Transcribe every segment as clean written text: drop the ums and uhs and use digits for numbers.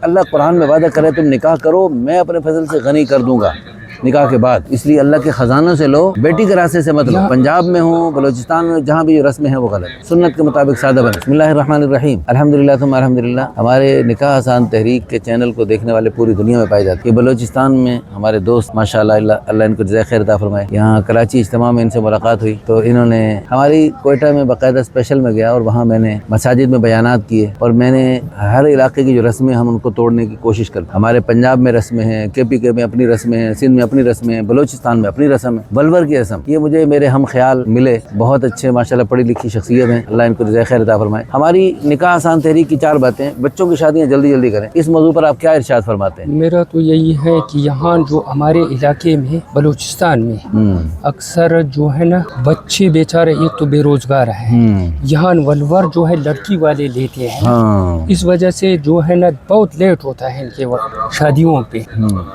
اللہ قرآن میں وعدہ کرے تم نکاح کرو میں اپنے فضل سے غنی کر دوں گا نکاح کے بعد، اس لیے اللہ کے خزانوں سے لو، بیٹی کے راستے سے مت لو۔ پنجاب میں ہوں، بلوچستان میں، جہاں بھی رسمیں ہیں وہ غلط، سنت کے مطابق سادہ بنے۔ بسم اللہ الرحمن الرحیم، الحمدللہ ثم الحمدللہ۔ ہمارے نکاح آسان تحریک کے چینل کو دیکھنے والے پوری دنیا میں پائے جاتے ہیں۔ یہ بلوچستان میں ہمارے دوست ماشاءاللہ اللہ ان کو جزائے خیر عطا فرمائے، یہاں کراچی اجتماع میں ان سے ملاقات ہوئی تو انہوں نے ہماری کوئٹہ میں باقاعدہ اسپیشل میں گیا اور وہاں میں نے مساجد میں بیانات کیے اور میں نے ہر علاقے کی جو رسمیں ہم ان کو توڑنے کی کوشش کرتے۔ ہمارے پنجاب میں رسمیں ہیں، کے میں اپنی رسمیں ہیں، سندھ میں اپنی رسمیں ہیں، بلوچستان میں اپنی رسم ہے، ولور کی رسم، یہ مجھے میرے ہم خیال ملے، بہت اچھے ماشاءاللہ پڑھی لکھی شخصیت ہیں، اللہ ان کو جزائے خیر عطا فرمائے۔ ہماری نکاح آسان تحریک کی 4 باتیں، بچوں کی شادیاں جلدی جلدی کریں، اس موضوع پر آپ کیا ارشاد فرماتے ہیں؟ میرا تو یہی ہے کہ یہاں جو ہمارے علاقے میں بلوچستان میں اکثر جو ہے نا بچے بیچارے ایک تو بے روزگار ہیں، یہاں ولور جو ہے لڑکی والے لیتے ہیں، اس وجہ سے جو ہے نا بہت لیٹ ہوتا ہے ان کے شادیوں پہ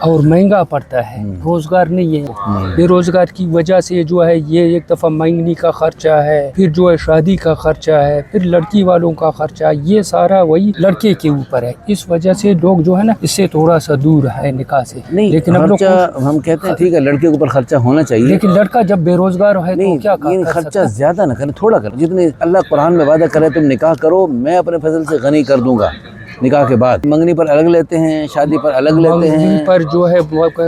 اور مہنگا پڑتا ہے، روزگار نہیں ہے، بے روزگار کی وجہ سے جو ہے یہ ایک دفعہ منگنی کا خرچہ ہے، پھر جو ہے شادی کا خرچہ ہے، پھر لڑکی والوں کا خرچہ، یہ سارا وہی لڑکے کے اوپر ہے، اس وجہ سے لوگ جو ہے نا اس سے تھوڑا سا دور ہے نکاح سے۔ لیکن ہم کہتے ہیں ٹھیک ہے لڑکے کے اوپر خرچہ ہونا چاہیے، لیکن لڑکا جب بے روزگار ہے تو کیا کر خرچہ زیادہ نہ کریں، تھوڑا کریں، جتنے اللہ قرآن میں وعدہ کرے تم نکاح کرو میں اپنے فضل سے غنی کر دوں گا۔ نکاح کے بعد منگنی پر الگ لیتے ہیں، شادی پر الگ لیتے ہیں، پر جو ہے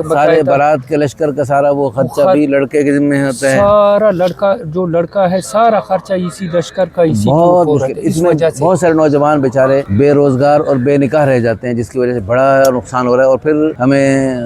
سارے بارات کے لشکر کا سارا وہ خرچہ بھی لڑکے کے ذمہ ہوتا ہے، سارا لڑکا ہے سارا خرچہ اسی لشکر کا، اسی بہت مشکل۔ اس میں بہت سارے نوجوان بیچارے بے روزگار اور بے نکاح رہ جاتے ہیں، جس کی وجہ سے بڑا نقصان ہو رہا ہے، اور پھر ہمیں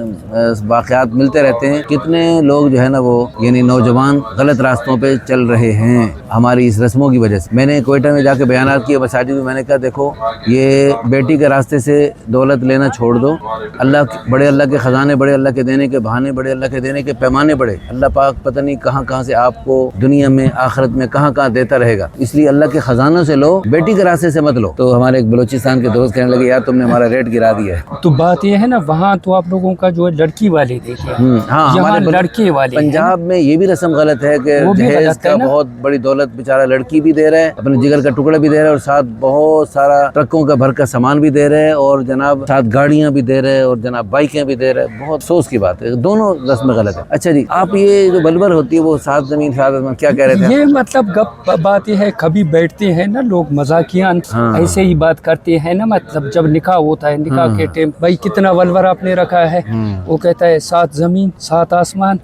واقعات ملتے رہتے ہیں کتنے لوگ جو ہے نا وہ یعنی نوجوان غلط راستوں پہ چل رہے ہیں ہماری اس رسموں کی وجہ سے۔ میں نے کوئٹہ میں جا کے بیانات کیے مساجد میں، میں نے کہا دیکھو یہ بیٹی کے راستے سے دولت لینا چھوڑ دو، اللہ کے خزانے بڑے، اللہ کے دینے کے بہانے بڑے، اللہ کے دینے کے پیمانے بڑے، اللہ پاک پتہ نہیں کہاں سے آپ کو دنیا میں آخرت میں کہاں دیتا رہے گا، اس لیے اللہ کے خزانوں سے لو، بیٹی کے راستے سے مت لو۔ تو ہمارے ایک بلوچستان کے دوست کہنے لگے یار تم نے ہمارا ریٹ گرا دیا ہے۔ تو بات یہ ہے نا وہاں تو آپ لوگوں کا جو ہے لڑکی والے دیکھے، ہاں یہاں لڑکے والے۔ پنجاب میں یہ بھی رسم غلط ہے کہ جہیز کا بہت بڑی دولت بیچارہ لڑکی بھی دے رہا ہے، اپنے جگر کا ٹکڑا بھی دے رہا ہے، اور ساتھ بہت سارا ٹرکوں کا بھر کا سامان بھی دے رہے ہیں، اور جناب ساتھ گاڑیاں بھی دے رہے ہیں، اور جناب بائکیں بھی دے رہے ہیں۔ بہت افسوس کی بات ہے، دونوں رسمیں غلط ہے۔ اچھا جی، آپ یہ جو بلبل ہوتی ہے وہ سات زمین سات آسمان کیا کہہ رہے تھے؟ یہ مطلب بات یہ ہے کبھی بیٹھتے ہیں نا لوگ مذاقیان ایسے ہی بات کرتے ہیں نا، مطلب جب نکاح ہوتا ہے نکاح کے ٹائم بھائی کتنا ولور آپ نے رکھا ہے، وہ کہتا ہے 7 زمین 7 آسمان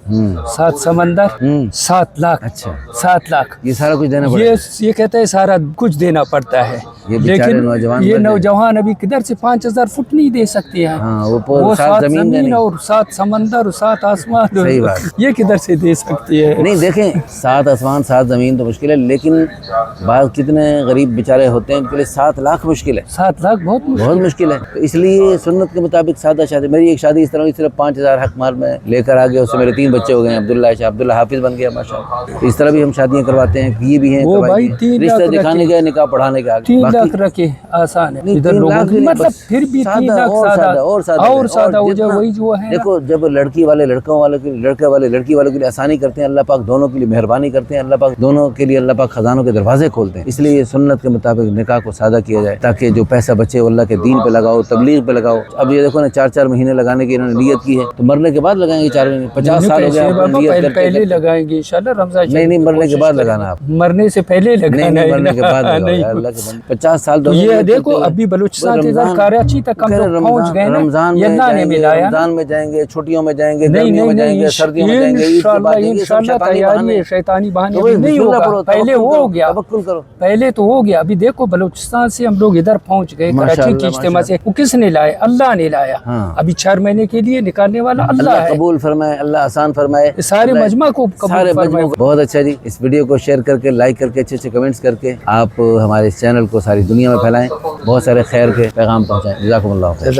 7 سمندر 7 لاکھ۔ اچھا 7 لاکھ یہ سارا کچھ دینا پڑتا ہے، یہ کہتا ہے سارا کچھ دینا پڑتا ہے، لیکن یہ نوجوان ابھی کدھر سے 5000 فٹ نہیں دے سکتے ہیں، وہ 7 زمین اور 7 سمندر اور 7 آسمان یہ کدھر سے دے سکتے ہیں؟ نہیں دیکھیں 7 آسمان 7 زمین تو مشکل ہے، لیکن بعض کتنے غریب بیچارے ہوتے ہیں ان کے لیے 7 لاکھ مشکل ہے، 7 لاکھ بہت مشکل ہے۔ تو اس لیے سنت کے مطابق سادہ شادی، میری ایک شادی اس طرح صرف 5000 حق مال میں لے کر آ گیا، اس سے میرے 3 بچے ہو گئے، عبداللہ حافظ بن گیا ماشاءاللہ۔ اس طرح بھی ہم شادیاں کرواتے ہیں، یہ بھی ہیں رشتہ دکھانے گئے نکاح پڑھانے کے آگے 3 لاکھ رکھے آسان ہے ادھر لوگوں کی، مطلب پھر بھی 3 لاکھ اور سادہ ہو جائے وہی جو ہے۔ دیکھو جب لڑکی والے لڑکوں والے لڑکے والے لڑکی والوں کے لیے آسانی کرتے ہیں، اللہ پاک دونوں کے لیے مہربانی کرتے ہیں، اللہ پاک دونوں کے لیے اللہ پاک خزانوں کے دروازے کھولتے ہیں۔ اس لیے سنت کے مطابق نکاح کو سادہ کیا جائے تاکہ جو پیسہ بچے وہ اللہ کے دین پہ لگاؤ، تبلیغ پہ لگاؤ۔ اب یہ دیکھو نا 4 مہینے لگانے کی انہوں نے نیت کی ہے، تو مرنے کے بعد لگائیں گے 4 مہینے، 50 سال ہو گیا پہلے لگائیں گے انشاءاللہ رمضان۔ نہیں مرنے کے بعد لگانا، آپ مرنے سے پہلے لگانا ہے، مرنے کے بعد اللہ کے بندے 50 سال تو یہ دیکھو ابھی بلوچستان سے کراچی تک ہم لوگ پہنچ گئے نا، رمضان میں جائیں گے، چھٹیوں میں جائیں گے، گرمیوں میں جائیں گے، سردیوں میں جائیں گے، انشاءاللہ تیاری ہے، شیطانی بہانے نہیں ہوگا، پہلے ہو گیا، پہلے تو ہو گیا۔ ابھی دیکھو بلوچستان سے ہم لوگ ادھر پہنچ گئے کراچی کے اجتماع سے، وہ کس نے لایا؟ اللہ نے لایا، ابھی 4 مہینے کے لیے نکالنے والا اللہ ہے، قبول فرمائے، اللہ آسان فرمائے، سارے مجمع کو قبول فرمائے۔ بہت اچھا جی، اس ویڈیو کو شیئر کر کے، لائک کر کے، اچھے کمنٹس کر کے آپ ہمارے اس چینل کو ساری دنیا میں پھیلائیں، بہت سارے خیر کے پیغام پہنچائیں۔ جزاکم اللہ خیر۔